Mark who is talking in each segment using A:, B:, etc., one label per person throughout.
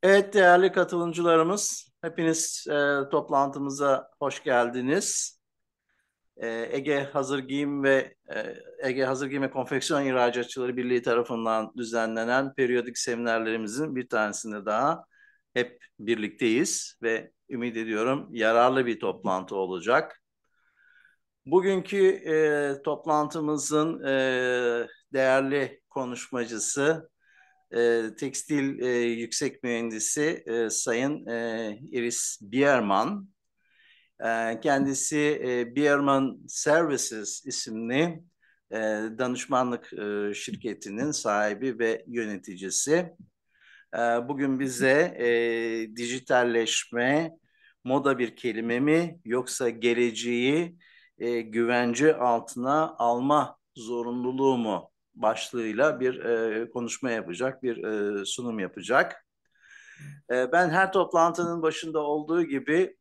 A: Evet değerli katılımcılarımız, hepiniz toplantımıza hoş geldiniz. Ege Hazır Giyim ve Ege Hazır Giyim ve Konfeksiyon İhracatçıları Birliği tarafından düzenlenen periyodik seminerlerimizin bir tanesinde daha hep birlikteyiz ve ümit ediyorum yararlı bir toplantı olacak. Bugünkü toplantımızın değerli konuşmacısı tekstil yüksek mühendisi Sayın Iris Bierman. Kendisi Bierman Services isimli danışmanlık şirketinin sahibi ve yöneticisi. Bugün bize dijitalleşme, moda bir kelime mi yoksa geleceği güvence altına alma zorunluluğu mu başlığıyla bir konuşma yapacak, bir sunum yapacak. Ben her toplantının başında olduğu gibi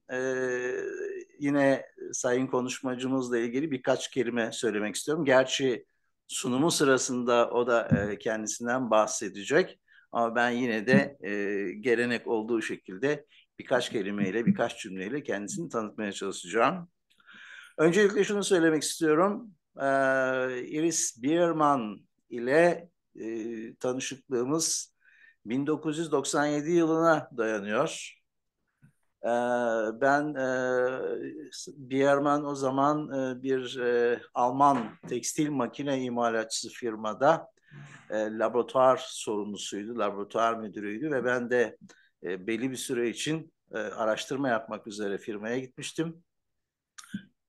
A: yine sayın konuşmacımızla ilgili birkaç kelime söylemek istiyorum. Gerçi sunumu sırasında o da kendisinden bahsedecek. Ama ben yine de gelenek olduğu şekilde birkaç kelimeyle, birkaç cümleyle kendisini tanıtmaya çalışacağım. Öncelikle şunu söylemek istiyorum. Iris Bierman ile tanışıklığımız 1997 yılına dayanıyor. Ben Bierman o zaman bir Alman tekstil makine imalatçısı firmada laboratuvar sorumlusuydu, laboratuvar müdürüydü ve ben de belli bir süre için araştırma yapmak üzere firmaya gitmiştim.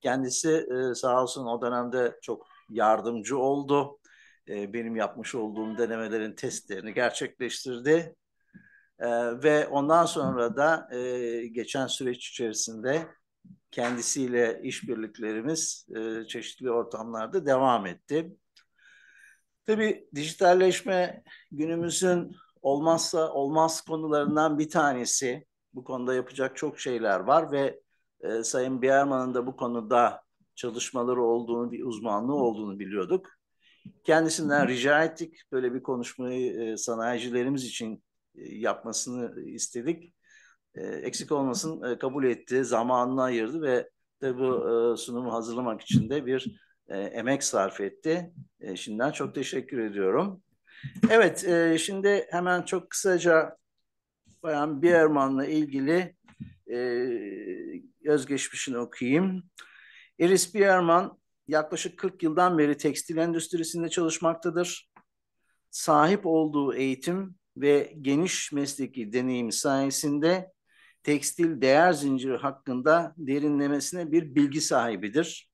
A: Kendisi sağ olsun o dönemde çok yardımcı oldu. Benim yapmış olduğum denemelerin testlerini gerçekleştirdi. Ve ondan sonra da geçen süreç içerisinde kendisiyle işbirliklerimiz çeşitli ortamlarda devam etti. Tabii dijitalleşme günümüzün olmazsa olmaz konularından bir tanesi. Bu konuda yapacak çok şeyler var ve Sayın Bierman'ın da bu konuda çalışmaları olduğunu, bir uzmanlığı olduğunu biliyorduk. Kendisinden rica ettik. Böyle bir konuşmayı sanayicilerimiz için yapmasını istedik. Eksik olmasın kabul etti, zamanını ayırdı ve de bu sunumu hazırlamak için de bir emek sarf etti. Şimdiden çok teşekkür ediyorum. Evet, şimdi hemen çok kısaca Bayan Bierman'la ilgili e, özgeçmişini okuyayım. Iris Bierman yaklaşık 40 yıldan beri tekstil endüstrisinde çalışmaktadır. Sahip olduğu eğitim ve geniş mesleki deneyimi sayesinde tekstil değer zinciri hakkında derinlemesine bir bilgi sahibidir.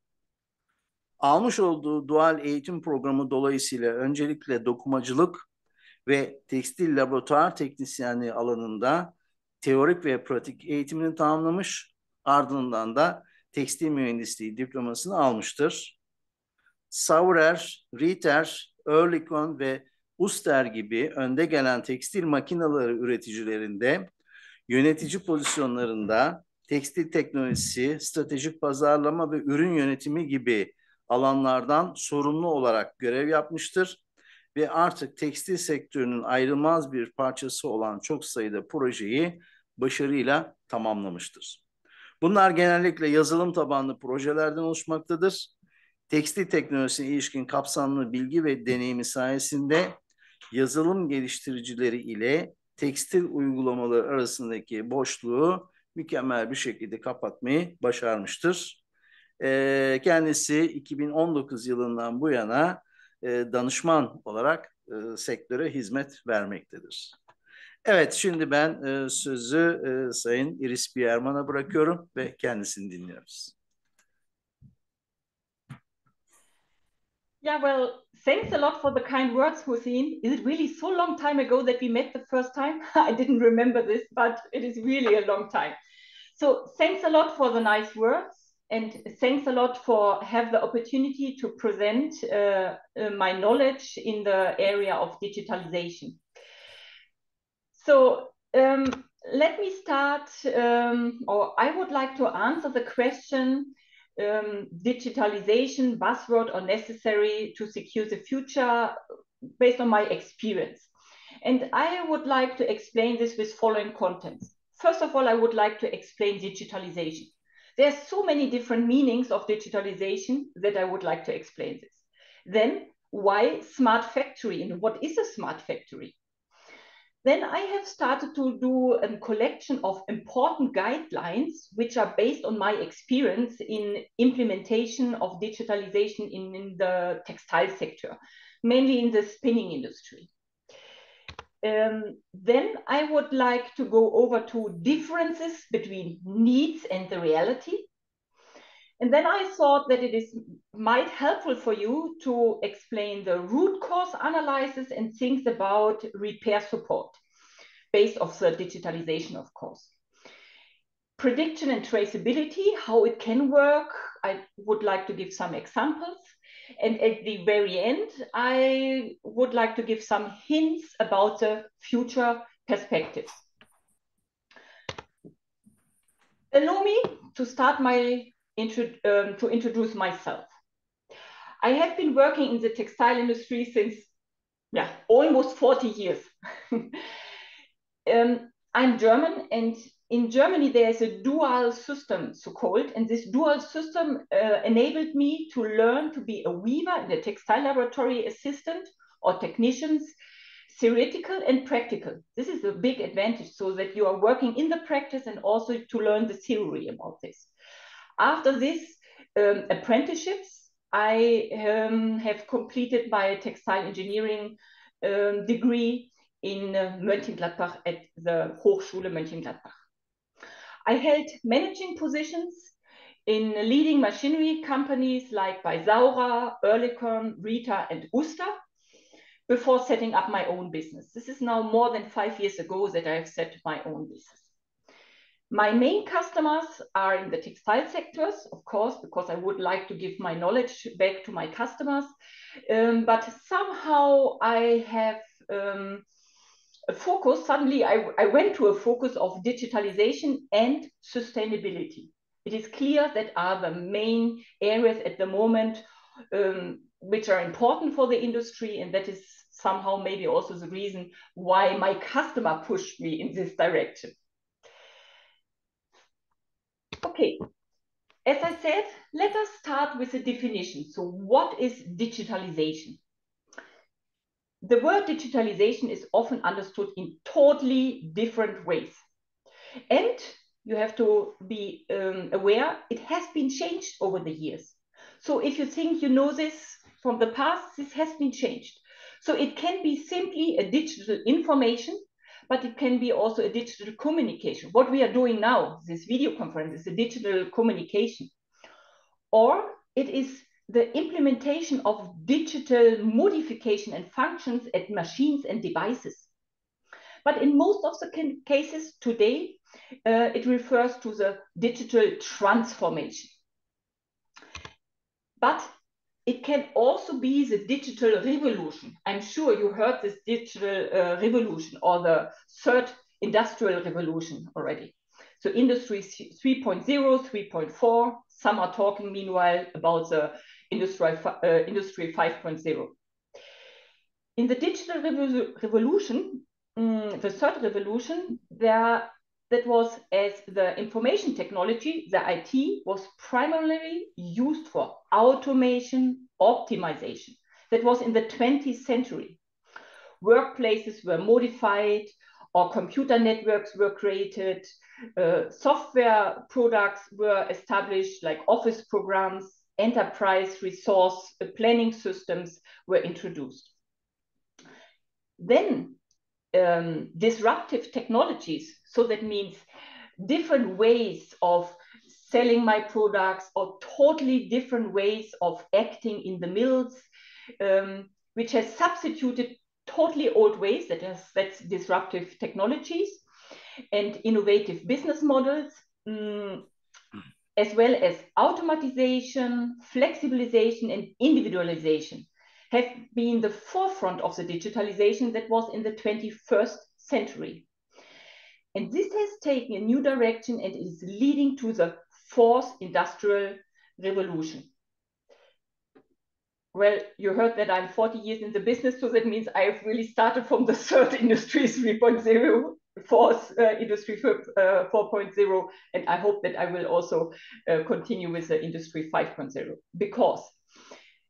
A: Almış olduğu dual eğitim programı dolayısıyla öncelikle dokumacılık ve tekstil laboratuvar teknisyenliği alanında teorik ve pratik eğitimini tamamlamış, ardından da tekstil mühendisliği diplomasını almıştır. Saurer, Ritter, Oerlikon ve Uster gibi önde gelen tekstil makineleri üreticilerinde yönetici pozisyonlarında tekstil teknolojisi, stratejik pazarlama ve ürün yönetimi gibi alanlardan sorumlu olarak görev yapmıştır ve artık tekstil sektörünün ayrılmaz bir parçası olan çok sayıda projeyi başarıyla tamamlamıştır. Bunlar genellikle yazılım tabanlı projelerden oluşmaktadır. Tekstil teknolojisine ilişkin kapsamlı bilgi ve deneyimi sayesinde yazılım geliştiricileri ile tekstil uygulamaları arasındaki boşluğu mükemmel bir şekilde kapatmayı başarmıştır. Kendisi 2019 yılından bu yana danışman olarak sektöre hizmet vermektedir. Evet, şimdi ben sözü Sayın Iris Bierman'a bırakıyorum ve kendisini dinliyoruz.
B: Yeah, well, thanks a lot for the kind words, Hussein. Is it really so long time ago that we met the first time? I didn't remember this, but it is really a long time. So thanks a lot for the nice words, and thanks a lot for have the opportunity to present my knowledge in the area of digitalization. So let me start, or I would like to answer the question, digitalization, buzzword or necessary to secure the future, based on my experience. And I would like to explain this with following contents. First of all, I would like to explain digitalization. There are so many different meanings of digitalization that I would like to explain this. Then, why smart factory and what is a smart factory? Then I have started to do a collection of important guidelines, which are based on my experience in implementation of digitalization in the textile sector, mainly in the spinning industry. Then I would like to go over to differences between needs and the reality. And then I thought that it might helpful for you to explain the root cause analysis and things about repair support, based off the digitalization, of course. Prediction and traceability, how it can work. I would like to give some examples. And at the very end, I would like to give some hints about the future perspectives. Allow me to start to introduce myself. I have been working in the textile industry since almost 40 years. I'm German, and in Germany there is a dual system, so-called, and this dual system enabled me to learn to be a weaver and a textile laboratory assistant or technicians, theoretical and practical. This is a big advantage, so that you are working in the practice and also to learn the theory about this. After this apprenticeships, I have completed my textile engineering degree in Mönchengladbach at the Hochschule Mönchengladbach. I held managing positions in leading machinery companies like by Saura, Oerlikon, Rita, and Uster before setting up my own business. This is now more than 5 years ago that I have set my own business. My main customers are in the textile sectors, of course, because I would like to give my knowledge back to my customers. But somehow I have a focus, suddenly I went to a focus of digitalization and sustainability. It is clear that are the main areas at the moment which are important for the industry, and that is somehow maybe also the reason why my customer pushed me in this direction. Okay, as I said, let us start with a definition. So what is digitalization? The word digitalization is often understood in totally different ways. And you have to be aware, it has been changed over the years. So if you think you know this from the past, this has been changed. So it can be simply a digital information, but it can be also a digital communication. What we are doing now, this video conference, is a digital communication. Or it is the implementation of digital modification and functions at machines and devices. But in most of the cases today, it refers to the digital transformation. But it can also be the digital revolution. I'm sure you heard this digital revolution or the third industrial revolution already. So industry 3.0, 3.4, some are talking meanwhile about the industry 5.0. In the digital revolution, the third revolution, there that was as the information technology, the IT, was primarily used for automation, optimization. That was in the 20th century. Workplaces were modified, or computer networks were created, software products were established, like office programs, enterprise resource planning systems were introduced. Then disruptive technologies, so that means different ways of selling my products or totally different ways of acting in the mills, which has substituted totally old ways, that's disruptive technologies, and innovative business models, as well as automatization, flexibilization, and individualization have been the forefront of the digitalization that was in the 21st century. And this has taken a new direction and is leading to the fourth industrial revolution. Well, you heard that I'm 40 years in the business, so that means I have really started from the third industry 3.0, fourth industry 4.0, and I hope that I will also continue with the industry 5.0, because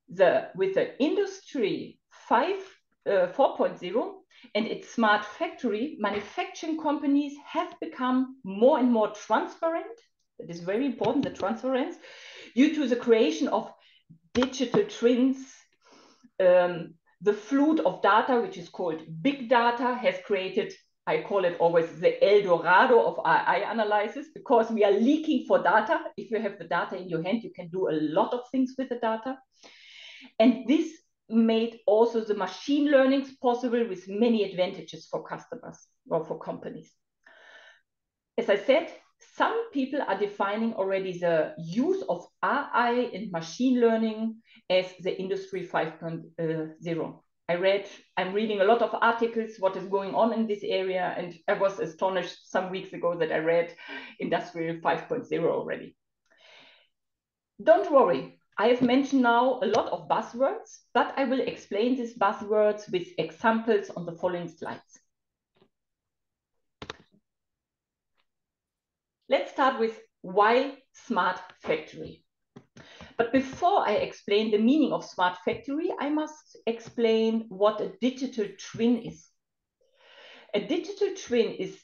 B: with the industry 4.0 and its smart factory, manufacturing companies have become more and more transparent. That is very important, the transparency, due to the creation of digital twins. The flood of data, which is called big data, has created, I call it always the El Dorado of AI analysis, because we are leaking for data. If you have the data in your hand, you can do a lot of things with the data. And this made also the machine learnings possible, with many advantages for customers or for companies. As I said, some people are defining already the use of AI and machine learning as the industry 5.0. I'm reading a lot of articles, what is going on in this area, and I was astonished some weeks ago that I read Industrial 5.0 already. Don't worry, I have mentioned now a lot of buzzwords, but I will explain these buzzwords with examples on the following slides. Let's start with why smart factory. But before I explain the meaning of smart factory, I must explain what a digital twin is. A digital twin is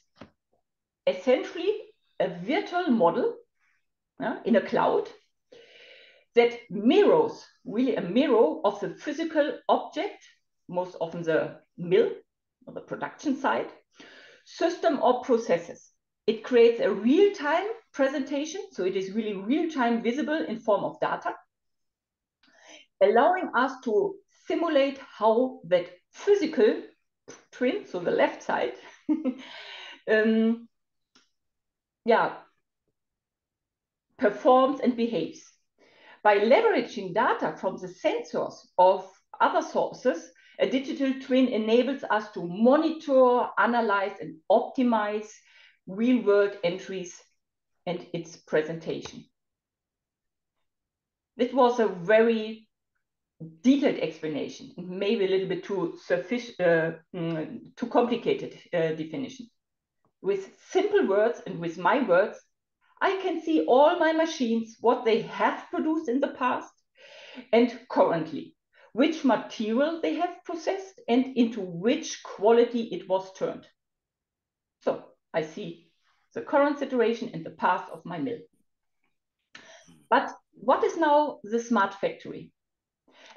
B: essentially a virtual model in a cloud that mirrors, really a mirror of the physical object, most often the mill or the production site, system or processes. It creates a real-time presentation, so it is really real-time visible in form of data, allowing us to simulate how that physical twin, so the left side, performs and behaves. By leveraging data from the sensors of other sources, a digital twin enables us to monitor, analyze, and optimize real-world entries and its presentation. This was a very detailed explanation, maybe a little bit too complicated definition. With simple words and with my words, I can see all my machines, what they have produced in the past and currently, which material they have processed and into which quality it was turned. So I see the current situation and the past of my mill. But what is now the smart factory?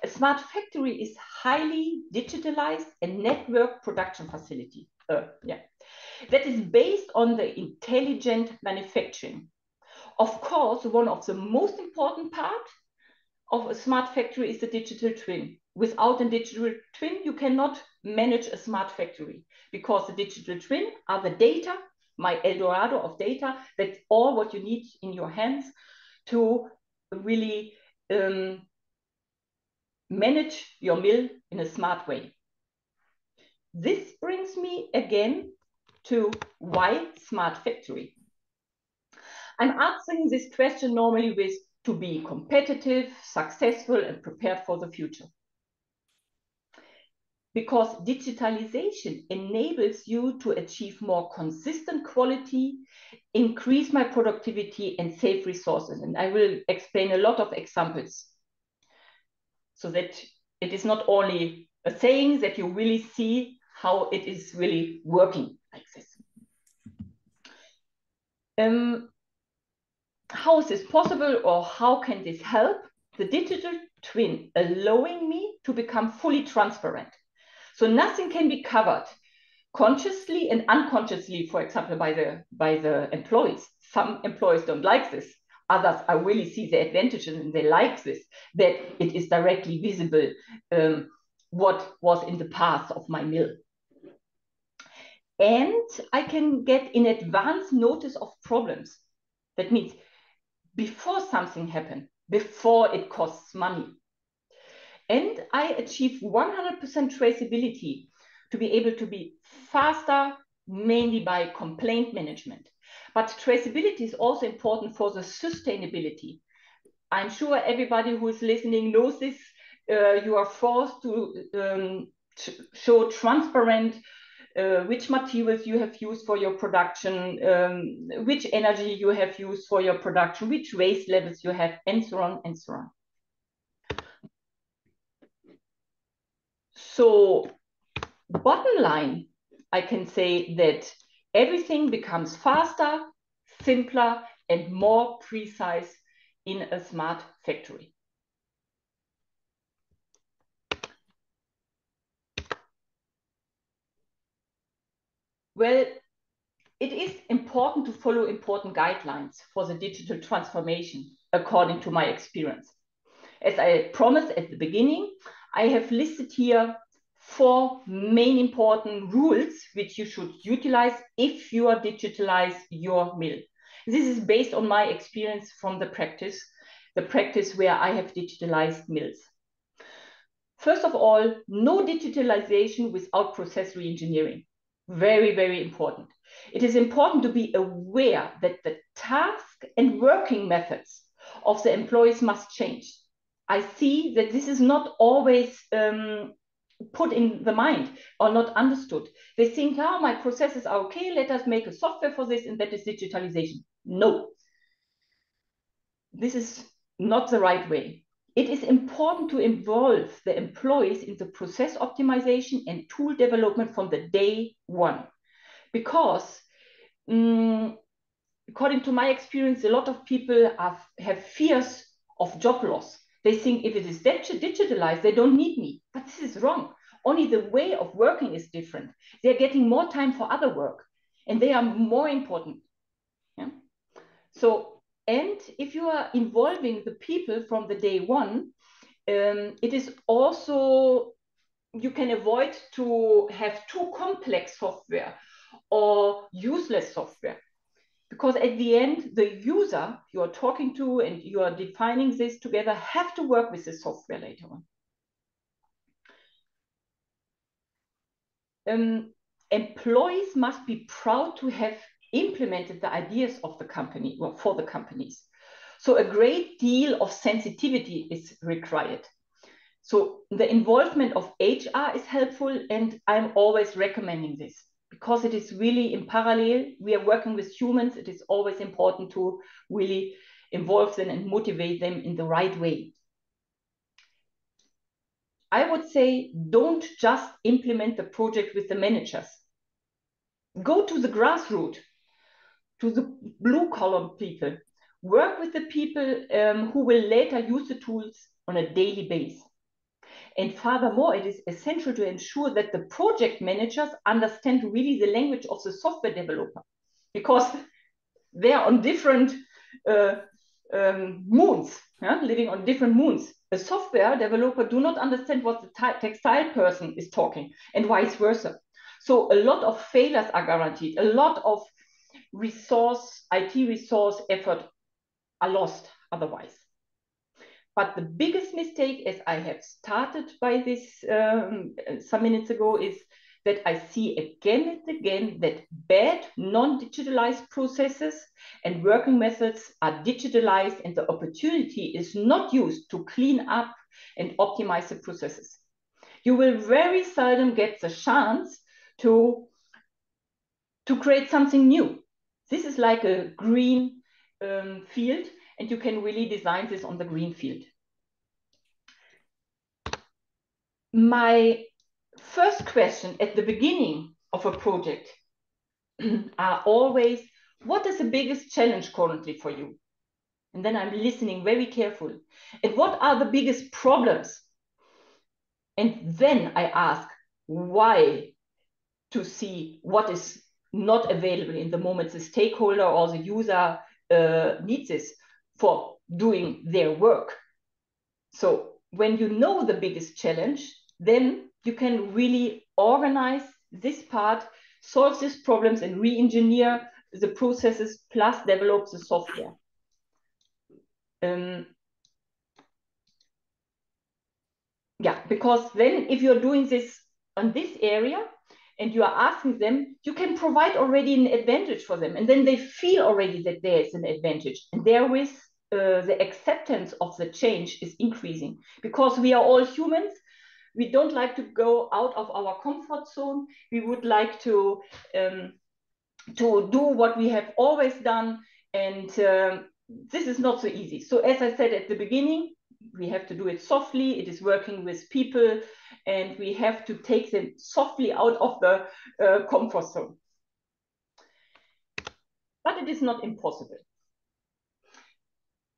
B: A smart factory is highly digitalized and network production facility. That is based on the intelligent manufacturing. Of course, one of the most important parts of a smart factory is the digital twin. Without a digital twin, you cannot manage a smart factory, because the digital twin are the data, my El Dorado of data. That's all what you need in your hands to really manage your mill in a smart way. This brings me again to why smart factory. I'm answering this question normally with to be competitive, successful, and prepared for the future. because digitalization enables you to achieve more consistent quality, increase my productivity, and save resources. And I will explain a lot of examples so that it is not only a saying, that you really see how it is really working like this. How is this possible, or how can this help? The digital twin allowing me to become fully transparent. So nothing can be covered consciously and unconsciously, for example, by the employees. Some employees don't like this. Others, I really see the advantages and they like this, that it is directly visible what was in the past of my mill. And I can get in advance notice of problems. That means before something happens, before it costs money. And I achieve 100% traceability to be able to be faster, mainly by complaint management. But traceability is also important for the sustainability. I'm sure everybody who is listening knows this. You are forced to show transparent which materials you have used for your production, which energy you have used for your production, which waste levels you have, and so on and so on. So, bottom line, I can say that everything becomes faster, simpler, and more precise in a smart factory. Well, it is important to follow important guidelines for the digital transformation, according to my experience. As I promised at the beginning, I have listed here 4 main important rules which you should utilize if you are digitalize your mill. This is based on my experience from the practice where I have digitalized mills. First of all, no digitalization without process re-engineering. Very, very important. It is important to be aware that the task and working methods of the employees must change. I see that this is not always put in the mind or not understood. They think, oh, my processes are okay, let us make a software for this, and that is digitalization. No, this is not the right way. It is important to involve the employees in the process optimization and tool development from the day one. Because according to my experience, a lot of people have fears of job loss. They think if it is digitalized, they don't need me. But this is wrong. Only the way of working is different. They're getting more time for other work, and they are more important. Yeah? So, and if you are involving the people from the day one, it is also, you can avoid to have too complex software or useless software. Because at the end, the user you are talking to and you are defining this together have to work with the software later on. Employees must be proud to have implemented the ideas of the company or for the companies. So a great deal of sensitivity is required. So the involvement of HR is helpful, and I'm always recommending this because it is really in parallel. We are working with humans. It is always important to really involve them and motivate them in the right way. I would say don't just implement the project with the managers. Go to the grassroots, to the blue-collar people. Work with the people who will later use the tools on a daily basis. And furthermore, it is essential to ensure that the project managers understand really the language of the software developer, because they are on different moons, living on different moons. A software developer do not understand what the textile person is talking, and vice versa. So a lot of failures are guaranteed. A lot of IT resource effort are lost otherwise. But the biggest mistake, as I have started by this some minutes ago, is that I see again and again that bad non-digitalized processes and working methods are digitalized, and the opportunity is not used to clean up and optimize the processes. you will very seldom get the chance to create something new. This is like a green field, and you can really design this on the green field. My first question at the beginning of a project are always, what is the biggest challenge currently for you? And then I'm listening very carefully. And what are the biggest problems? And then I ask why, to see what is not available in the moment the stakeholder or the user needs this for doing their work. So when you know the biggest challenge, then you can really organize this part, solve these problems, and re-engineer the processes plus develop the software. Yeah, because then if you're doing this on this area and you are asking them, you can provide already an advantage for them. And then they feel already that there is an advantage. And therewith, the acceptance of the change is increasing, because we are all humans. We don't like to go out of our comfort zone. We would like to do what we have always done. And this is not so easy. So as I said at the beginning, we have to do it softly. It is working with people, and we have to take them softly out of the comfort zone. But it is not impossible.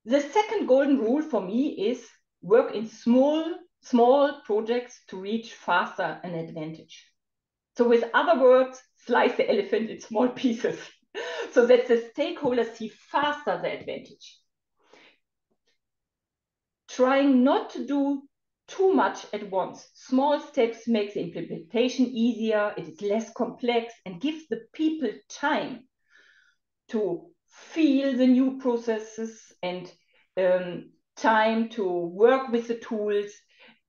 B: The second golden rule for me is work in small projects to reach faster an advantage. So with other words, slice the elephant in small pieces so that the stakeholders see faster the advantage. Trying not to do too much at once. Small steps make the implementation easier, it is less complex, and gives the people time to feel the new processes and time to work with the tools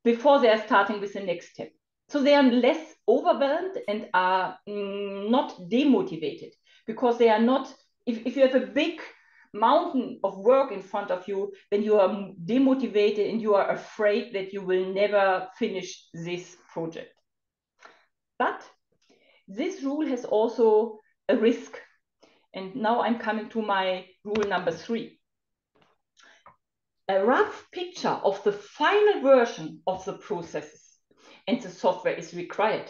B: before they are starting with the next step. So they are less overwhelmed and are not demotivated, because they are not, if you have a big mountain of work in front of you, then you are demotivated and you are afraid that you will never finish this project. But this rule has also a risk. And now I'm coming to my rule number 3. A rough picture of the final version of the processes and the software is required.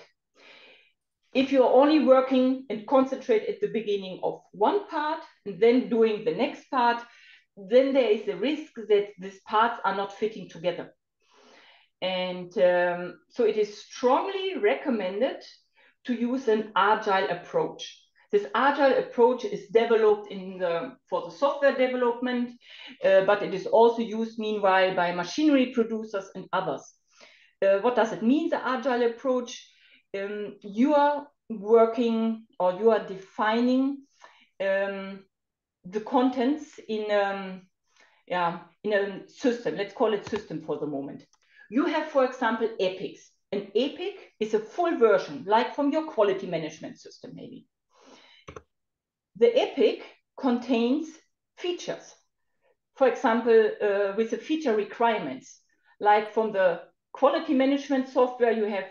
B: If you're only working and concentrate at the beginning of one part and then doing the next part, then there is a risk that these parts are not fitting together. And so it is strongly recommended to use an agile approach. This agile approach is developed for the software development, but it is also used meanwhile by machinery producers and others. What does it mean, the agile approach? You are working, or you are defining the contents in a system. Let's call it system for the moment. You have, for example, epics. An epic is a full version, like from your quality management system, maybe. The epic contains features. For example, with the feature requirements, like from the quality management software, you have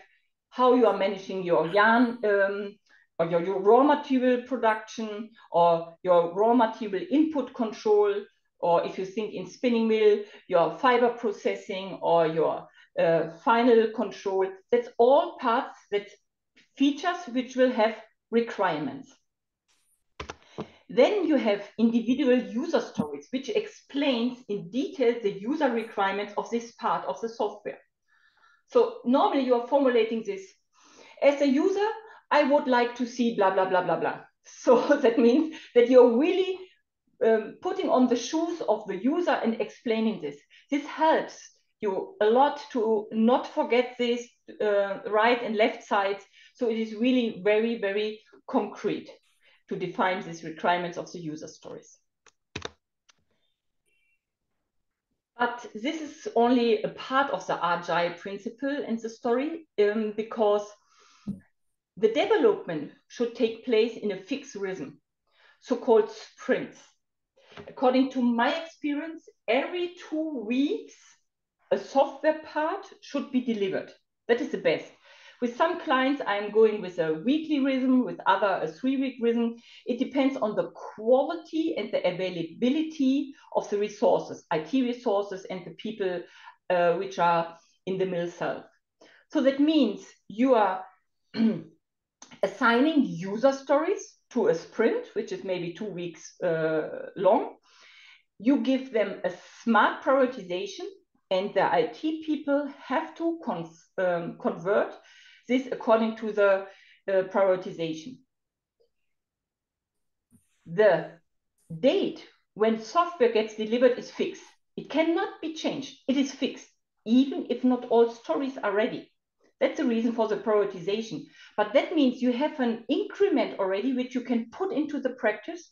B: how you are managing your yarn or your raw material production, or your raw material input control, or if you think in spinning mill, your fiber processing or your final control. That's all parts, that's features which will have requirements. Then you have individual user stories, which explains in detail the user requirements of this part of the software. So normally you are formulating this. As a user, I would like to see blah, blah, blah, blah, blah. So that means that you're really putting on the shoes of the user and explaining this. This helps you a lot to not forget this right and left sides. So it is really very, very concrete to define these requirements of the user stories. But this is only a part of the agile principle and the story, because the development should take place in a fixed rhythm, so-called sprints. According to my experience, every 2 weeks, a software part should be delivered. That is the best. With some clients, I'm going with a weekly rhythm, with other a 3-week rhythm. It depends on the quality and the availability of the resources, IT resources and the people which are in the mill cell. So that means you are assigning user stories to a sprint, which is maybe 2 weeks long. You give them a smart prioritization, and the IT people have to convert this according to the prioritization. The date when software gets delivered is fixed. It cannot be changed. It is fixed, even if not all stories are ready. That's the reason for the prioritization. But that means you have an increment already, which you can put into the practice.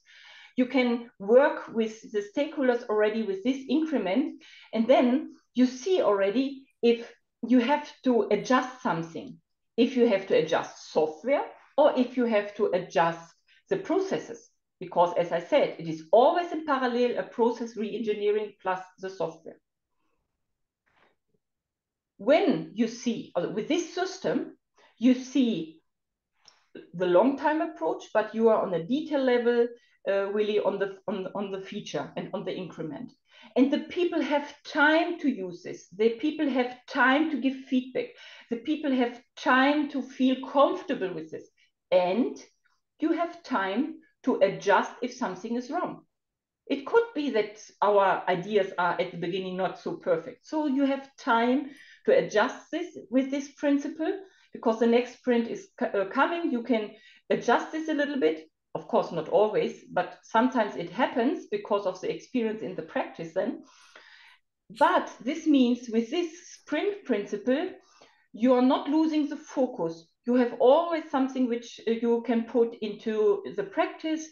B: You can work with the stakeholders already with this increment. And then you see already if you have to adjust something, if you have to adjust software, or if you have to adjust the processes. Because as I said, it is always in parallel a process re-engineering plus the software. When you see, with this system, you see the long time approach, but you are on a detail level, really on the feature and on the increment. And the people have time to use this. The people have time to give feedback. The people have time to feel comfortable with this. And you have time to adjust if something is wrong. It could be that our ideas are at the beginning not so perfect. So you have time to adjust this with this principle, because the next sprint is coming. You can adjust this a little bit. Of course, not always, but sometimes it happens because of the experience in the practice then. But this means with this sprint principle, you are not losing the focus. You have always something which you can put into the practice,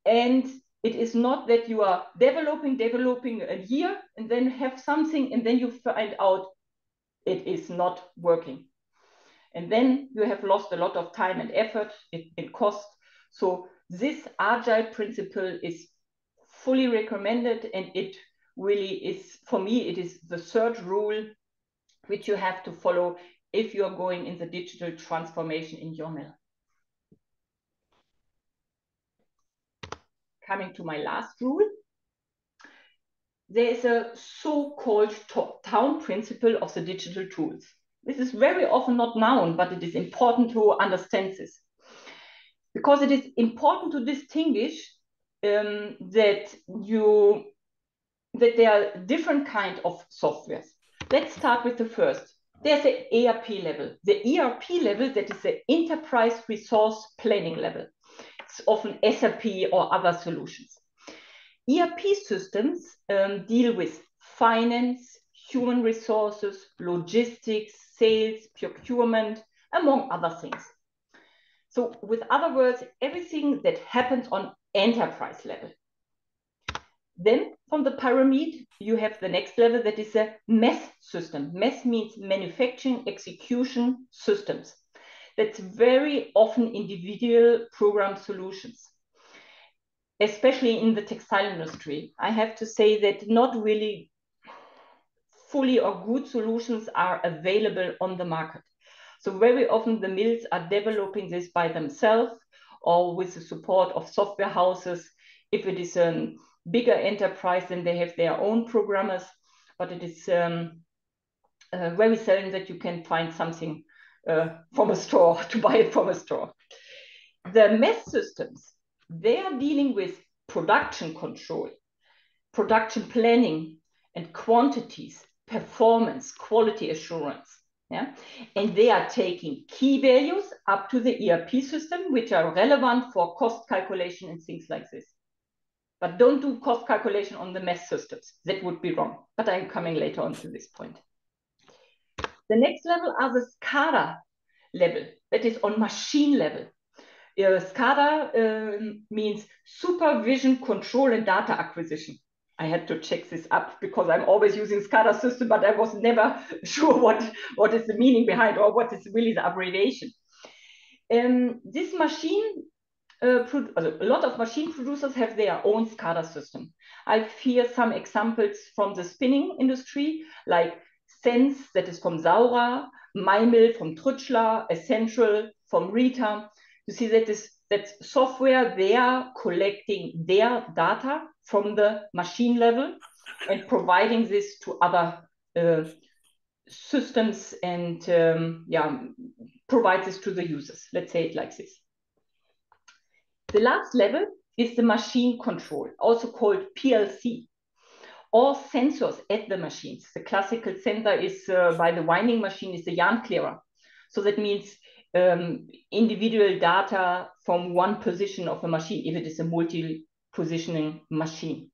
B: and it is not that you are developing a year and then have something and then you find out it is not working. And then you have lost a lot of time and effort and cost. So this agile principle is fully recommended, and it really is, for me, it is the third rule which you have to follow if you are going in the digital transformation in your mill. Coming to my last rule, there is a so-called top-down principle of the digital tools. This is very often not known, but it is important to understand this, because it is important to distinguish that there are different kinds of softwares. Let's start with the first. There's the ERP level. The ERP level, that is the enterprise resource planning level. It's often SAP or other solutions. ERP systems deal with finance, human resources, logistics, sales, procurement, among other things. So with other words, everything that happens on enterprise level. Then from the pyramid, you have the next level, that is a MES system. MES means manufacturing execution systems. That's very often individual program solutions, especially in the textile industry. I have to say that not really fully or good solutions are available on the market. So very often the mills are developing this by themselves or with the support of software houses. If it is a bigger enterprise, then they have their own programmers, but it is very seldom that you can find something from a store, to buy it from a store. The MES systems, they are dealing with production control, production planning and quantities, performance, quality assurance. Yeah? And they are taking key values up to the ERP system, which are relevant for cost calculation and things like this. But don't do cost calculation on the MES systems. That would be wrong. But I'm coming later on to this point. The next level are the SCADA level. That is on machine level. SCADA means supervision, control, and data acquisition. I had to check this up because I'm always using SCADA system, but I was never sure what is the meaning behind or what is really the abbreviation. This machine, a lot of machine producers have their own SCADA system. I hear some examples from the spinning industry, like Sense, that is from Saura, MyMill from Trutschler, Essential from Rita. You see that's software, they are collecting their data from the machine level and providing this to other systems and provide this to the users. Let's say it like this. The last level is the machine control, also called PLC, or sensors at the machines. The classical sensor is by the winding machine is the yarn clearer. So that means individual data from one position of a machine, if it is a multi-positioning machine.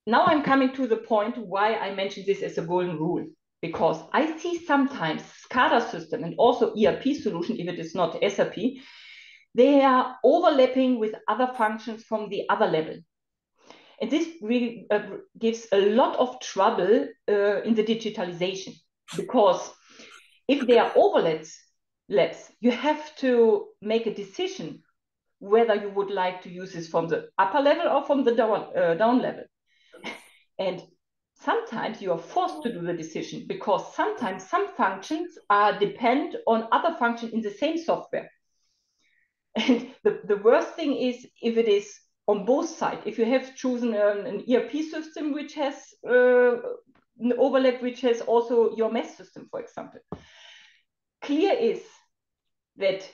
B: Now I'm coming to the point why I mentioned this as a golden rule, because I see sometimes SCADA system and also ERP solution, if it is not SAP, they are overlapping with other functions from the other level. And this really gives a lot of trouble in the digitalization, because if there are overlaps, you have to make a decision whether you would like to use this from the upper level or from the down level. And sometimes you are forced to do the decision, because sometimes some functions depend on other functions in the same software. And the worst thing is if it is on both sides. If you have chosen an ERP system which has an overlap, which has also your MES system, for example. Clear is that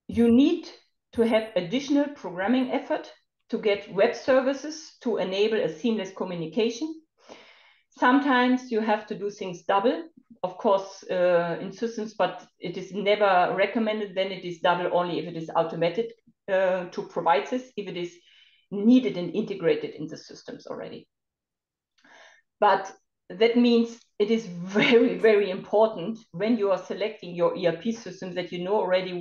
B: you need to have additional programming effort to get web services to enable a seamless communication. Sometimes you have to do things double, of course, in systems, but it is never recommended. Then it is double only if it is automated to provide this, if it is needed and integrated in the systems already. But that means it is very, very important when you are selecting your ERP system that you know already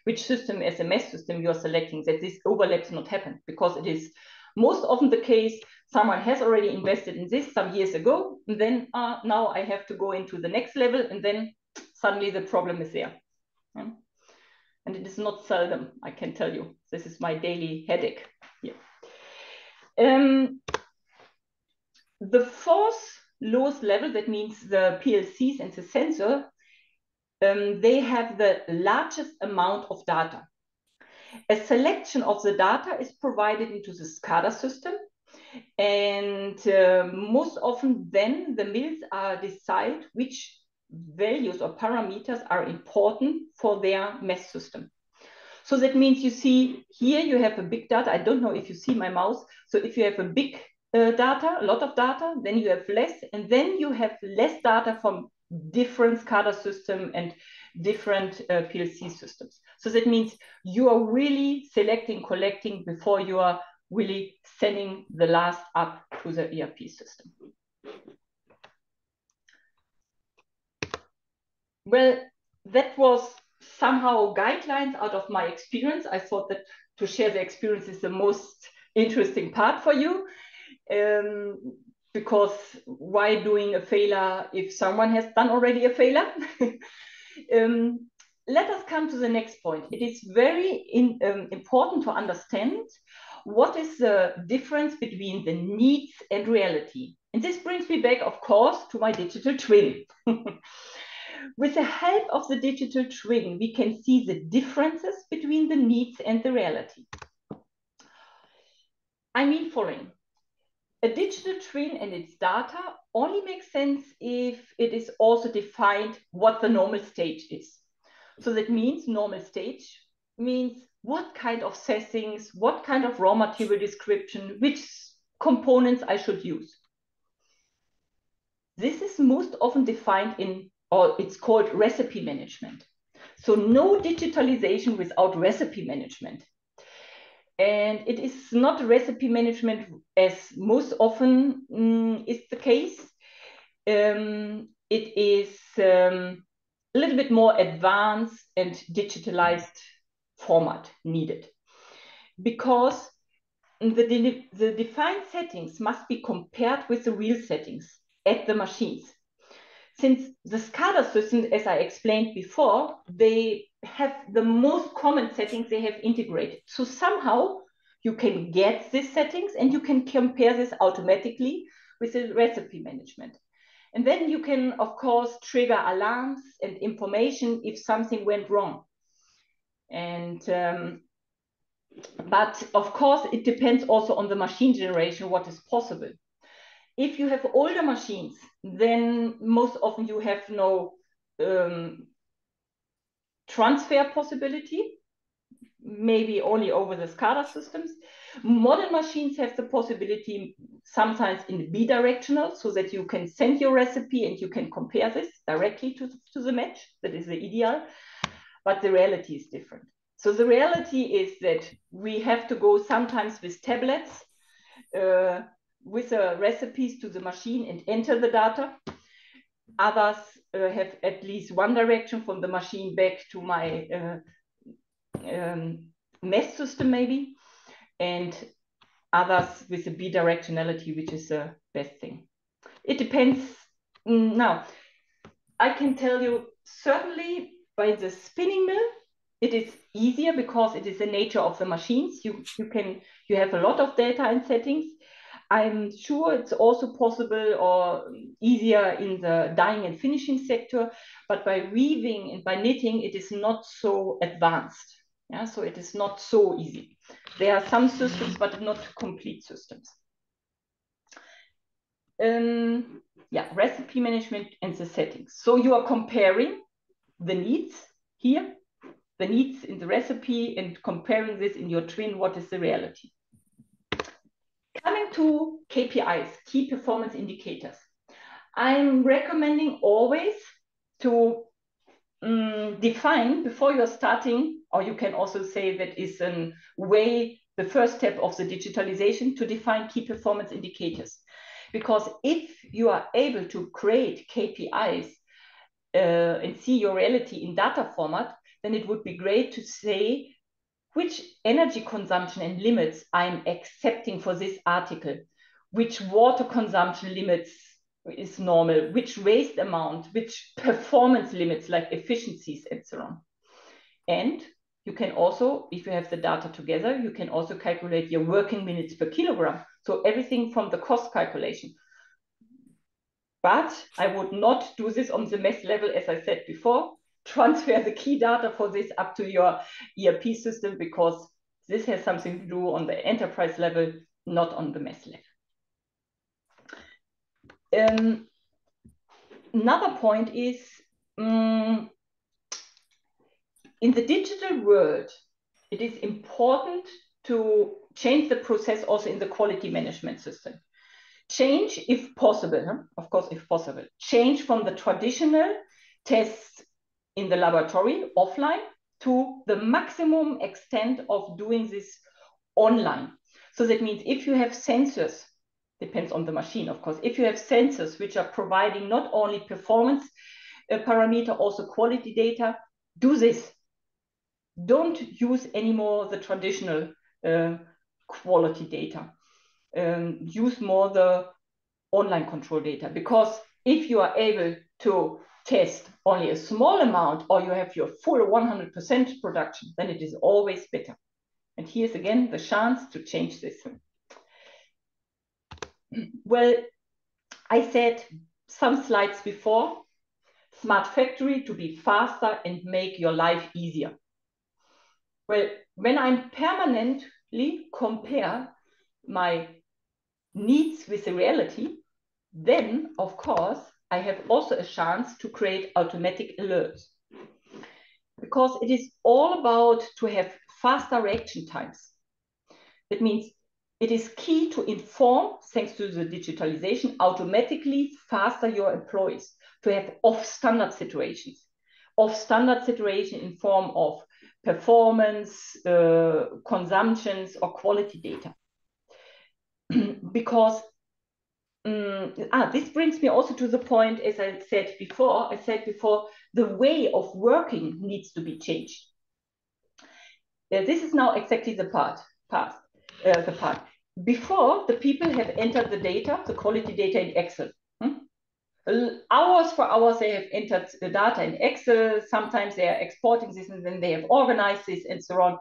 B: which system SMS system you are selecting, that this overlaps not happen, because it is most often the case someone has already invested in this some years ago, and then now I have to go into the next level, and then suddenly the problem is there. Yeah? And it is not seldom, I can tell you. This is my daily headache here. The fourth lowest level, that means the PLCs and the sensor, they have the largest amount of data. A selection of the data is provided into the SCADA system, and most often then the mills decide which values or parameters are important for their MES system. So that means you see here you have a big data. I don't know if you see my mouse. So if you have a big data, a lot of data, then you have less, and then you have less data from different SCADA system and different PLC systems. So that means you are really selecting, collecting before you are really sending the last up to the ERP system. Well, that was somehow guidelines out of my experience. I thought that to share the experience is the most interesting part for you. Because why doing a failure if someone has done already a failure? Let us come to the next point. It is very important to understand what is the difference between the needs and reality. And this brings me back, of course, to my digital twin. With the help of the digital twin, we can see the differences between the needs and the reality. I mean following. A digital twin and its data only makes sense if it is also defined what the normal stage is. So that means normal stage means what kind of settings, what kind of raw material description, which components I should use. This is most often defined in, or it's called recipe management. So no digitalization without recipe management. And it is not recipe management as most often is the case. It is a little bit more advanced and digitalized format needed, because the defined settings must be compared with the real settings at the machines. Since the SCADA system, as I explained before, they have the most common settings they have integrated. So somehow you can get these settings and you can compare this automatically with the recipe management. And then you can, of course, trigger alarms and information if something went wrong. And but of course, it depends also on the machine generation, what is possible. If you have older machines, then most often you have no transfer possibility, maybe only over the SCADA systems. Modern machines have the possibility sometimes in bidirectional, so that you can send your recipe and you can compare this directly to the match. That is the ideal, but the reality is different. So the reality is that we have to go sometimes with tablets, with the recipes to the machine and enter the data. Others have at least one direction from the machine back to my mesh system maybe, and others with the bidirectionality, which is the best thing. It depends. Now, I can tell you certainly by the spinning mill, it is easier because it is the nature of the machines. You have a lot of data and settings. I'm sure it's also possible or easier in the dyeing and finishing sector, but by weaving and by knitting, it is not so advanced. Yeah, so it is not so easy. There are some systems, but not complete systems. Yeah, recipe management and the settings. So you are comparing the needs here, the needs in the recipe, and comparing this in your twin, what is the reality? Coming to KPIs, key performance indicators. I'm recommending always to define before you're starting, or you can also say that is a way, the first step of the digitalization, to define key performance indicators. Because if you are able to create KPIs and see your reality in data format, then it would be great to say which energy consumption and limits I'm accepting for this article, which water consumption limits is normal, which waste amount, which performance limits like efficiencies and so on. And you can also, if you have the data together, you can also calculate your working minutes per kilogram. So everything from the cost calculation. But I would not do this on the mesh level, as I said before. Transfer the key data for this up to your ERP system, because this has something to do on the enterprise level, not on the mesh level. Another point is, in the digital world, it is important to change the process also in the quality management system. Change, if possible, of course, if possible, change from the traditional tests in the laboratory, offline, to the maximum extent of doing this online. So that means if you have sensors, depends on the machine, of course, if you have sensors which are providing not only performance parameter, also quality data, do this. Don't use anymore the traditional quality data. Use more the online control data, because if you are able to test only a small amount, or you have your full 100% production, then it is always better. And here's again the chance to change this. Well, I said some slides before, smart factory to be faster and make your life easier. Well, when I permanently compare my needs with the reality, then of course I have also a chance to create automatic alerts, because it is all about to have faster reaction times. That means it is key to inform, thanks to the digitalization, automatically faster your employees, to have off-standard situations. Off-standard situation in form of performance, consumptions, or quality data. Because this brings me also to the point, as I said before, the way of working needs to be changed. This is now exactly the part. Before, the people have entered the data, the quality data in Excel. Hours for hours they have entered the data in Excel. Sometimes they are exporting this and then they have organized this and so on.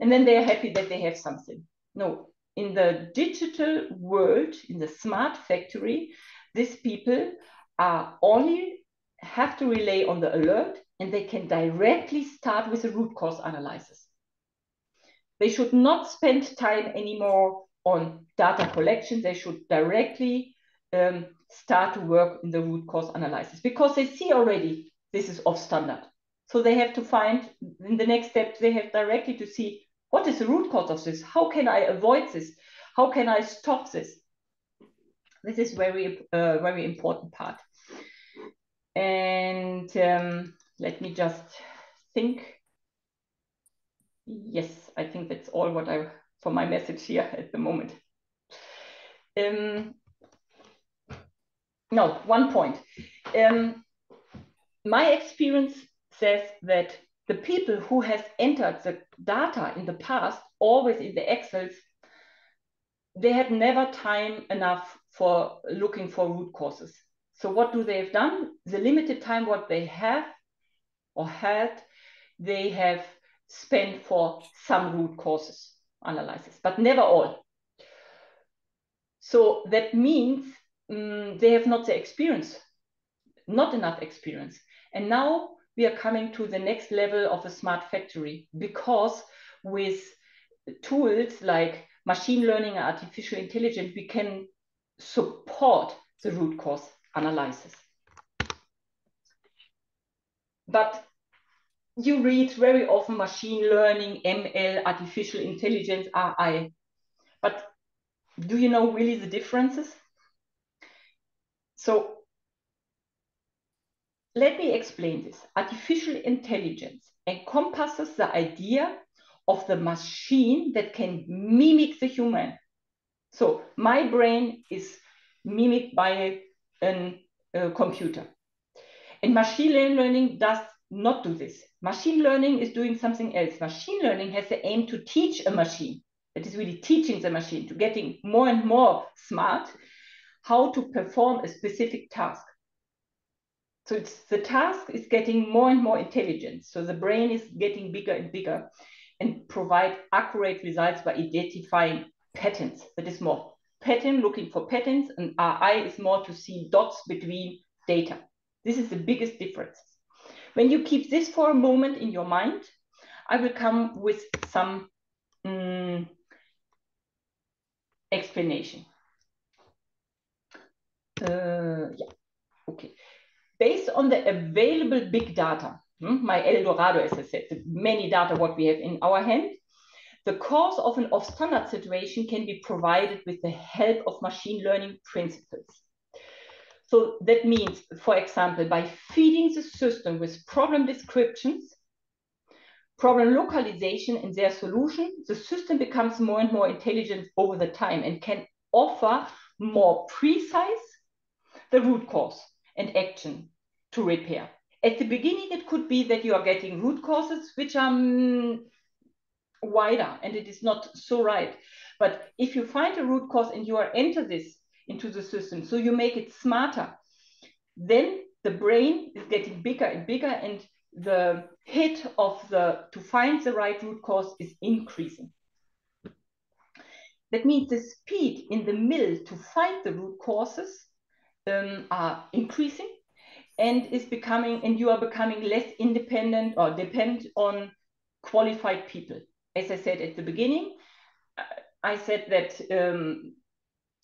B: And then they are happy that they have something. No, in the digital world, in the smart factory, these people are only have to rely on the alert, and they can directly start with a root cause analysis. They should not spend time anymore on data collection. They should directly start to work in the root cause analysis, because they see already this is off standard. So they have to find, in the next step, they have directly to see, what is the root cause of this? How can I avoid this? How can I stop this? This is very important part. And let me just think. Yes, I think that's all what I for my message here at the moment. No, one point. My experience says that the people who has entered the data in the past, always in the Excels, they had never time enough for looking for root causes. So what do they have done? The limited time what they have or had, they have spent for some root causes analysis, but never all. So that means they have not the experience, not enough experience. And now we are coming to the next level of a smart factory, because with tools like machine learning and artificial intelligence, we can support the root cause analysis. But you read very often machine learning, ML, artificial intelligence, AI. But do you know really the differences? So let me explain this. Artificial intelligence encompasses the idea of the machine that can mimic the human. So my brain is mimicked by a computer. And machine learning does not do this. Machine learning is doing something else. Machine learning has the aim to teach a machine. That is really teaching the machine to getting more and more smart, how to perform a specific task. So the task is getting more and more intelligent. So the brain is getting bigger and bigger and provide accurate results by identifying patterns. That is more pattern, looking for patterns, and AI is more to see dots between data. This is the biggest difference. When you keep this for a moment in your mind, I will come with some explanation. Yeah, okay. Based on the available big data, my El Dorado, as I said, the many data what we have in our hand, the cause of an off-standard situation can be provided with the help of machine learning principles. So that means, for example, by feeding the system with problem descriptions, problem localization and their solution, the system becomes more and more intelligent over the time and can offer more precise the root cause and action to repair. At the beginning, it could be that you are getting root causes which are wider, and it is not so right. But if you find a root cause and you are enter this into the system, so you make it smarter, then the brain is getting bigger and bigger, and the hit of to find the right root cause is increasing. That means the speed in the middle to find the root causes are increasing, and you are becoming less independent or depend on qualified people. As I said at the beginning, I said that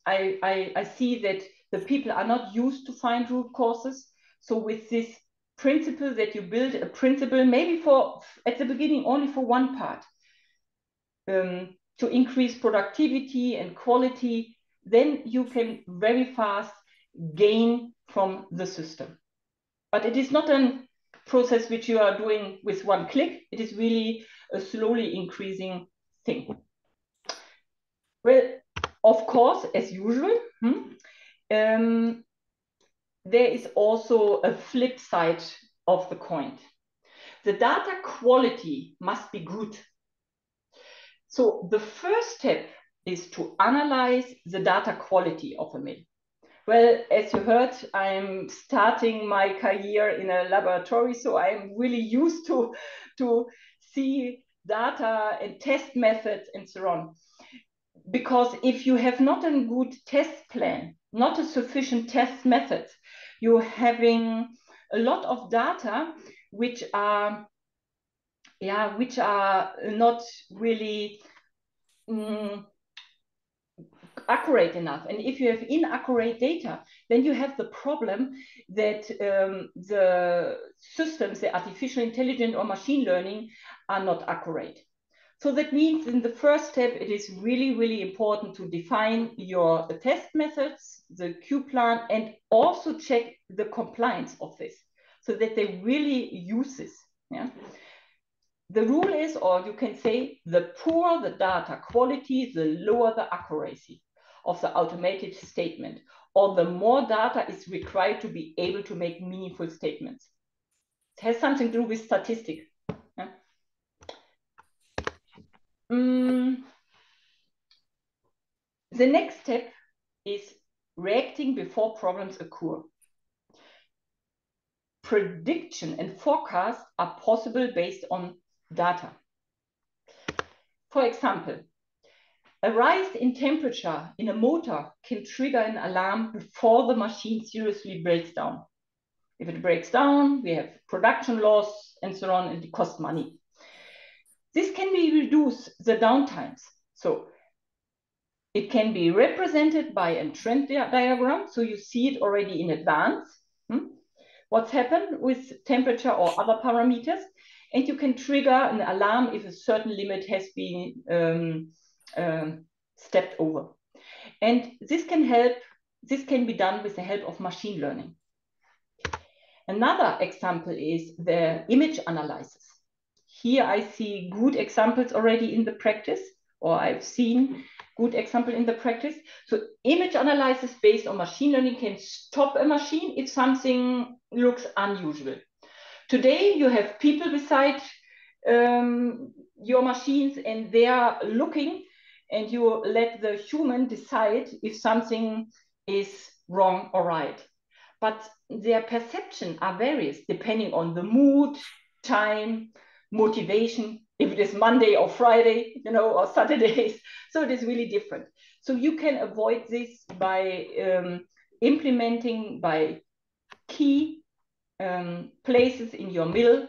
B: I see that the people are not used to find root causes. So with this principle that you build a principle, maybe at the beginning only for one part, to increase productivity and quality, then you can very fast gain from the system. But it is not a process which you are doing with one click. It is really a slowly increasing thing. Well, of course, as usual, there is also a flip side of the coin. The data quality must be good. So the first step is to analyze the data quality of a mill. Well, as you heard, I'm starting my career in a laboratory, so I'm really used to see data and test methods and so on. because if you have not a good test plan, not a sufficient test methods, you're having a lot of data which are not really accurate enough. And if you have inaccurate data, then you have the problem that the systems, the artificial intelligence or machine learning, are not accurate. So that means in the first step, it is really, really important to define your test methods, the Q plan, and also check the compliance of this so that they really use this. Yeah? The rule is, or you can say, the poorer the data quality, the lower the accuracy of the automated statement, or the more data is required to be able to make meaningful statements. It has something to do with statistics. Yeah? The next step is reacting before problems occur. Prediction and forecast are possible based on data. For example, a rise in temperature in a motor can trigger an alarm before the machine seriously breaks down. If it breaks down, we have production loss and so on, and it costs money. This can be reduce the downtimes. So it can be represented by a trend diagram. So you see it already in advance. What's happened with temperature or other parameters. And you can trigger an alarm if a certain limit has been stepped over. And this can help, this can be done with the help of machine learning. Another example is the image analysis. Here I see good examples already in the practice, or I've seen good example in the practice. So image analysis based on machine learning can stop a machine if something looks unusual. Today you have people beside your machines and they are looking, and you let the human decide if something is wrong or right. But their perception are various depending on the mood, time, motivation, if it is Monday or Friday, you know, or Saturdays. So it is really different. So you can avoid this by implementing by key places in your mill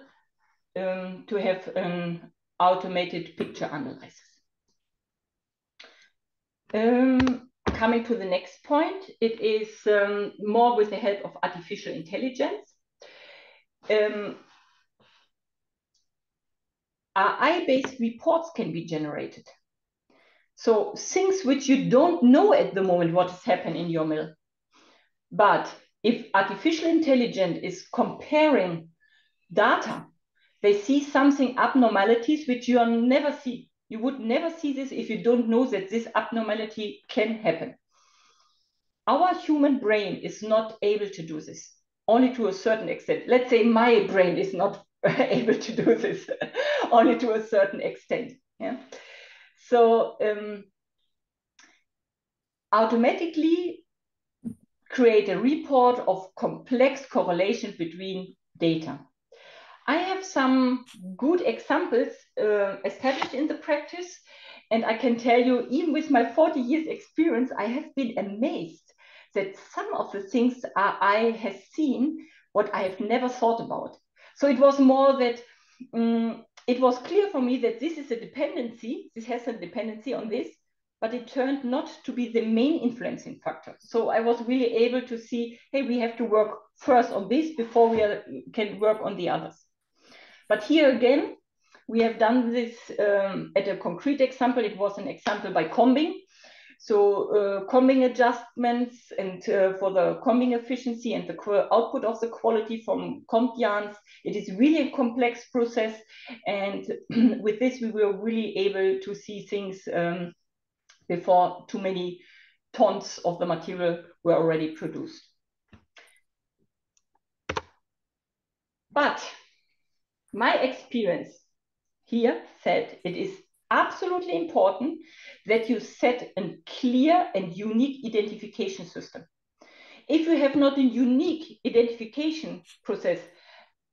B: to have an automated picture analysis. Coming to the next point, it is more with the help of artificial intelligence. AI-based reports can be generated. So things which you don't know at the moment what is happening in your mill. But if artificial intelligence is comparing data, they see something abnormalities which you never see. You would never see this if you don't know that this abnormality can happen. Our human brain is not able to do this, only to a certain extent. Let's say my brain is not able to do this, only to a certain extent. Yeah? So automatically create a report of complex correlation between data. I have some good examples established in the practice, and I can tell you, even with my 40 years experience, I have been amazed that some of the things I have seen what I have never thought about. So it was more that it was clear for me that this is a dependency, this has a dependency on this, but it turned not to be the main influencing factor. So I was really able to see, hey, we have to work first on this before we can work on the others. But here again, we have done this at a concrete example. It was an example by combing. So combing adjustments and for the combing efficiency and the output of the quality from combed yarns, it is really a complex process. And with this, we were really able to see things before too many tons of the material were already produced. But my experience here said it is absolutely important that you set a clear and unique identification system. If you have not a unique identification process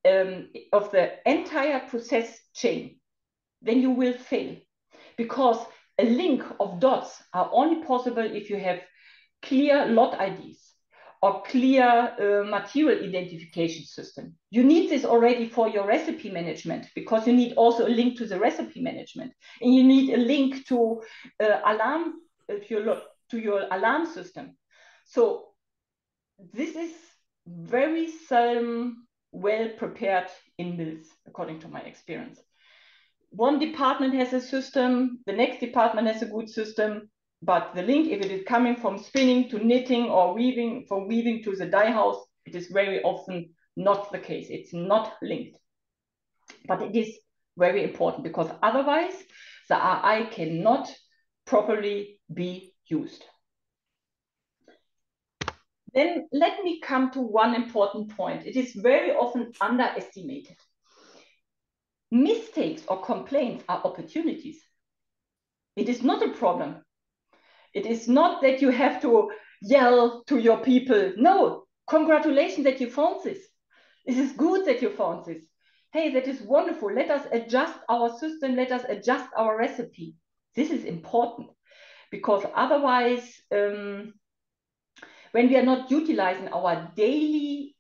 B: of the entire process chain, then you will fail, because a link of dots are only possible if you have clear lot IDs or clear material identification system. You need this already for your recipe management, because you need also a link to the recipe management, and you need a link to alarm to your alarm system. So this is very seldom well prepared in mills, according to my experience. One department has a system, the next department has a good system, but the link, if it is coming from spinning to knitting or weaving, from weaving to the dye house, it is very often not the case. It's not linked. But it is very important, because otherwise the RI cannot properly be used. Then let me come to one important point. It is very often underestimated. Mistakes or complaints are opportunities. It is not a problem. It is not that you have to yell to your people. No, congratulations that you found this. This is good that you found this. Hey, that is wonderful. Let us adjust our system. Let us adjust our recipe. This is important, because otherwise, when we are not utilizing our daily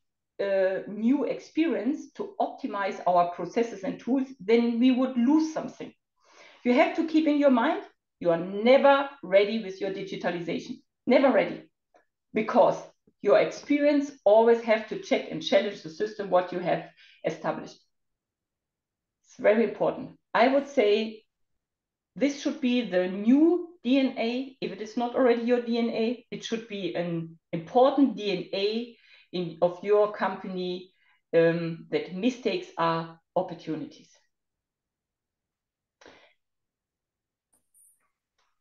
B: new experience to optimize our processes and tools, then we would lose something. You have to keep in your mind, you are never ready with your digitalization. Never ready. Because your experience always have to check and challenge the system, what you have established. It's very important. I would say this should be the new DNA. If it is not already your DNA, it should be an important DNA of your company, that mistakes are opportunities.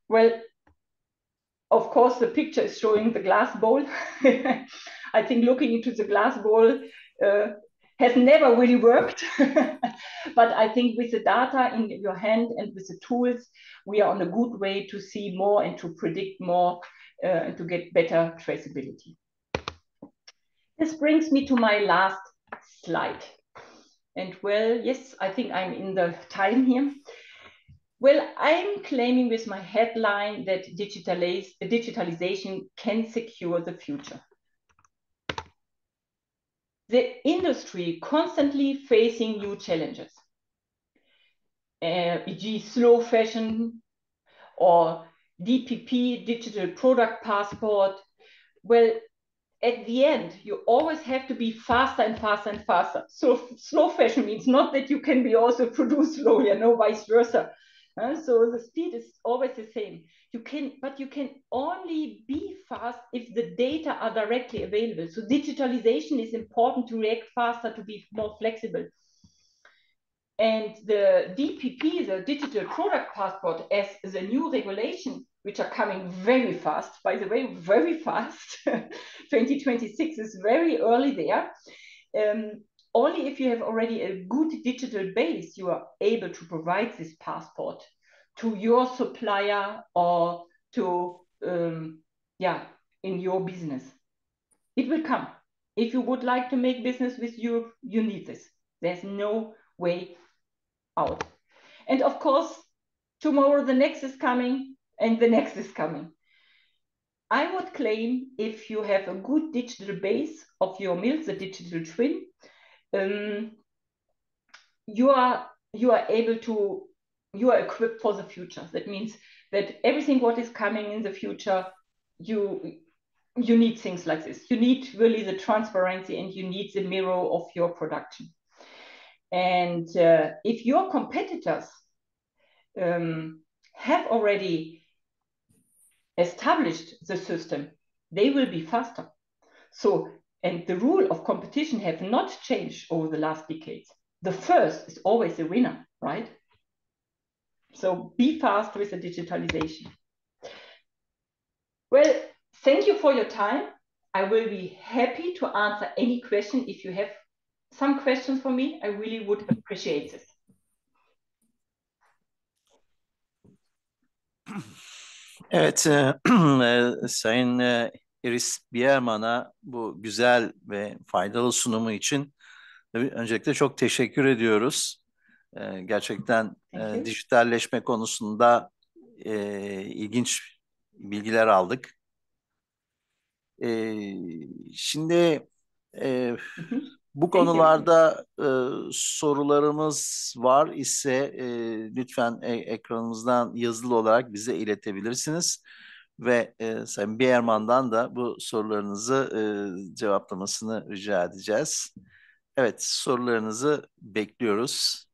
B: Well, of course, the picture is showing the glass bowl. I think looking into the glass bowl has never really worked. But I think with the data in your hand and with the tools, we are on a good way to see more and to predict more and to get better traceability. This brings me to my last slide. And well, yes, I think I'm in the time here. Well, I'm claiming with my headline that digitalization can secure the future. The industry constantly facing new challenges, e.g. slow fashion or DPP, digital product passport. Well, at the end, you always have to be faster and faster and faster. So slow fashion means not that you can be also produced slowly, and no vice versa. So the speed is always the same. But you can only be fast if the data are directly available. So digitalization is important to react faster, to be more flexible. And the DPP, the digital product passport, as the new regulation, which are coming very fast, by the way, very fast. 2026 is very early there. Only if you have already a good digital base, you are able to provide this passport to your supplier or to, in your business. It will come. If you would like to make business with Europe, you need this. There's no way out. And of course, tomorrow the next is coming and the next is coming. I would claim, if you have a good digital base of your mills, the digital twin, you are equipped for the future. That means that everything what is coming in the future, you need things like this. You need really the transparency, and you need the mirror of your production. And if your competitors have already established the system, they will be faster. So, and the rule of competition have not changed over the last decades. The first is always the winner, right? So be fast with the digitalization. Well, thank you for your time. I will be happy to answer any question. If you have some questions for me, I really would appreciate this.
A: Evet, Sayın Iris Bierman'a bu güzel ve faydalı sunumu için öncelikle çok teşekkür ediyoruz. Gerçekten dijitalleşme konusunda ilginç bilgiler aldık. Şimdi bu
B: Thank you.
A: konularda sorularımız var ise lütfen ekranımızdan yazılı olarak bize iletebilirsiniz. Ve Sayın Beyerman'dan da bu sorularınızı cevaplamasını rica edeceğiz. Evet, sorularınızı bekliyoruz.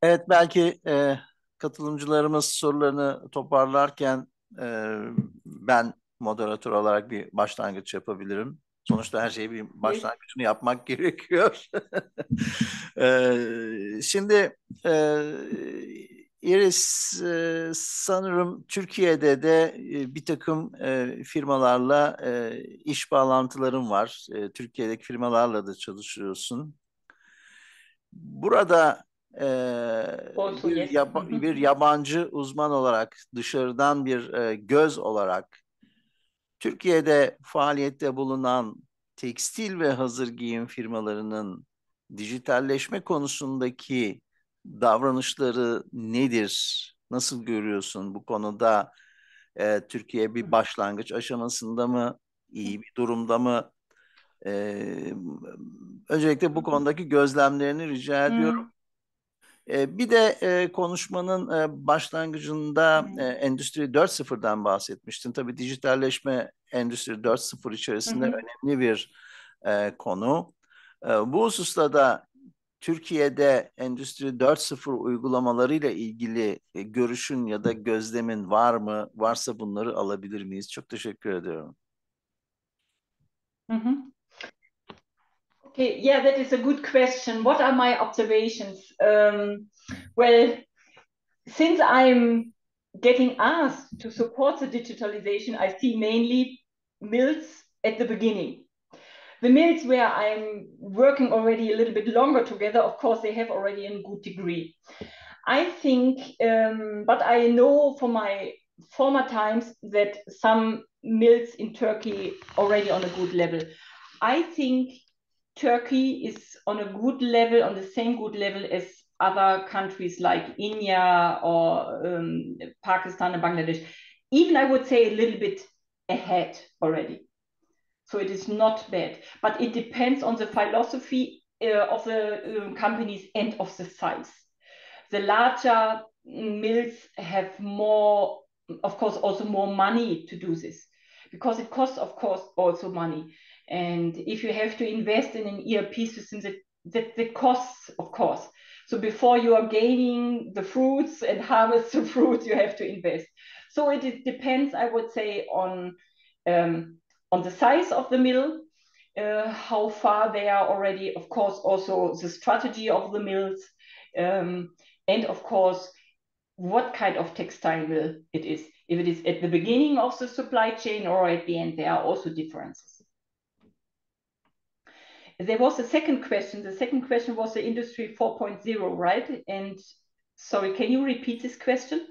A: Evet, belki katılımcılarımız sorularını toparlarken ben moderatör olarak bir başlangıç yapabilirim. Sonuçta her şeyi bir
B: Yes.
A: başlangıcını yapmak gerekiyor. Şimdi Iris, sanırım Türkiye'de de bir takım firmalarla iş bağlantıların var. Türkiye'deki firmalarla da çalışıyorsun. Burada
B: Also yes.
A: bir yabancı uzman olarak, dışarıdan bir göz olarak Türkiye'de faaliyette bulunan tekstil ve hazır giyim firmalarının dijitalleşme konusundaki davranışları nedir? Nasıl görüyorsun bu konuda? Türkiye bir başlangıç aşamasında mı? İyi bir durumda mı? Öncelikle bu konudaki gözlemlerini rica ediyorum. Bir de konuşmanın başlangıcında Endüstri 4.0'dan bahsetmiştin. Tabii dijitalleşme Endüstri 4.0 içerisinde önemli bir konu. Bu hususta da Türkiye'de Endüstri 4.0 uygulamalarıyla ilgili görüşün ya da gözlemin var mı? Varsa bunları alabilir miyiz? Çok teşekkür ediyorum.
B: Okay, yeah, that is a good question. What are my observations? Well, since I'm getting asked to support the digitalization, I see mainly mills at the beginning. The mills where I'm working already a little bit longer together, of course, they have already a good degree. I think, but I know from my former times that some mills in Turkey already on a good level. I think Turkey is on a good level, on the same good level as other countries like India or Pakistan and Bangladesh. Even I would say a little bit ahead already. So it is not bad, but it depends on the philosophy of the companies and of the size. The larger mills have more, of course, also more money to do this because it costs, of course, also money. And if you have to invest in an ERP system, that costs, of course. So before you are gaining the fruits and harvest the fruits, you have to invest. So it depends, I would say, on the size of the mill, how far they are already, of course, also the strategy of the mills, and of course, what kind of textile mill it is. If it is at the beginning of the supply chain or at the end, there are also differences. There was a second question. The second question was the Industry 4.0, right? And sorry, can you repeat this question?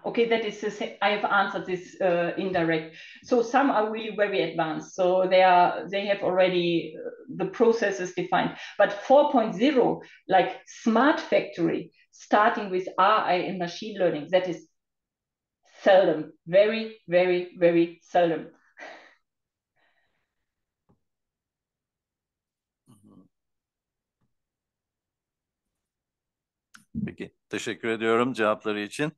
B: Okay, that is I have answered this indirect. So some are really very advanced. So they have already the processes defined. But 4.0, like smart factory, starting with AI and machine learning, that is seldom, very, very, very seldom.
A: Peki, teşekkür ediyorum cevapları için.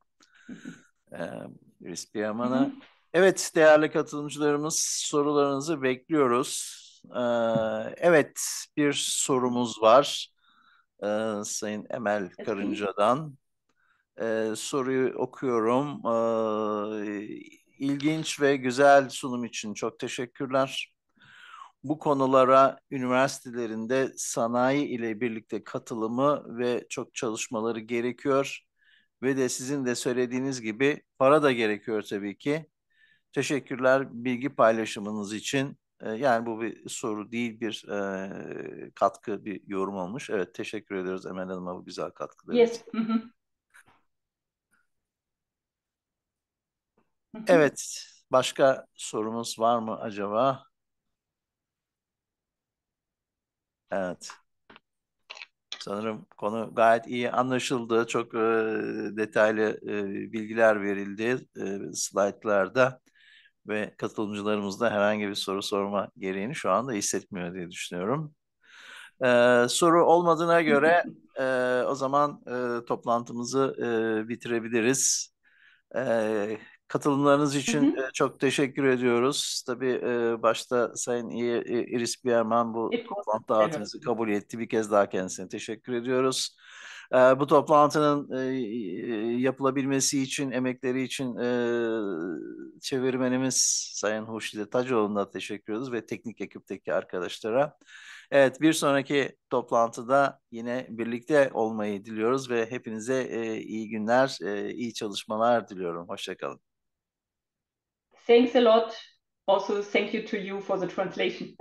A: Rispiyamana. Evet, değerli katılımcılarımız, sorularınızı bekliyoruz. Evet, bir sorumuz var. Sayın Emel Karınca'dan. Soruyu okuyorum. İlginç ve güzel sunum için çok teşekkürler. Bu konulara üniversitelerinde sanayi ile birlikte katılımı ve çok çalışmaları gerekiyor. Ve de sizin de söylediğiniz gibi para da gerekiyor tabii ki. Teşekkürler bilgi paylaşımınız için. Yani bu bir soru değil, bir katkı, bir yorum olmuş. Evet, teşekkür ediyoruz Emel Hanım'a bu güzel katkıları
B: Yes.
A: için. Evet, başka sorumuz var mı acaba? Evet. Sanırım konu gayet iyi anlaşıldı. Çok detaylı bilgiler verildi slaytlarda ve katılımcılarımız da herhangi bir soru sorma gereğini şu anda hissetmiyor diye düşünüyorum. Soru olmadığına göre o zaman toplantımızı bitirebiliriz. Katılımlarınız için çok teşekkür ediyoruz. Tabii başta Sayın Iris Bierman bu
B: It was a
A: toplantı
B: pleasure.
A: davetimizi kabul etti. Bir kez daha kendisine teşekkür ediyoruz. Bu toplantının yapılabilmesi için, emekleri için çevirmenimiz Sayın Hurşit Tacoğlu'na teşekkür ediyoruz ve teknik ekipteki arkadaşlara. Evet, bir sonraki toplantıda yine birlikte olmayı diliyoruz ve hepinize iyi günler, iyi çalışmalar diliyorum. Hoşça kalın.
B: Thanks a lot. Also, thank you to you for the translation.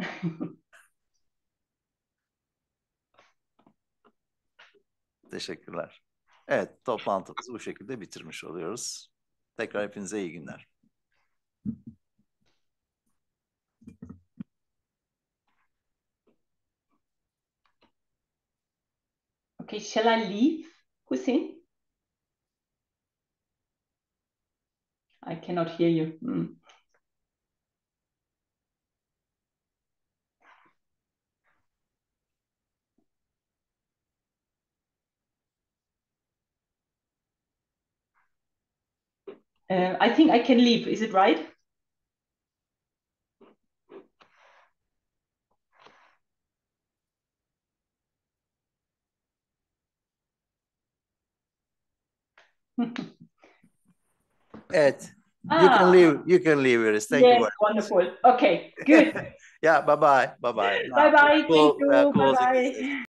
A: Teşekkürler. Evet, toplantımızı bu şekilde bitirmiş oluyoruz. Tekrar hepinize iyi günler.
B: Okay, shall I leave, Hussein? I cannot hear you. I think I can leave. Is it right?
A: Evet. You can leave. You can leave, Iris. Thank you
B: Yes,
A: very much.
B: wonderful. Okay, good.
A: Yeah, bye bye. Bye bye.
B: Bye
A: Now,
B: bye. Thank you. Bye
A: closing
B: bye.
A: this session.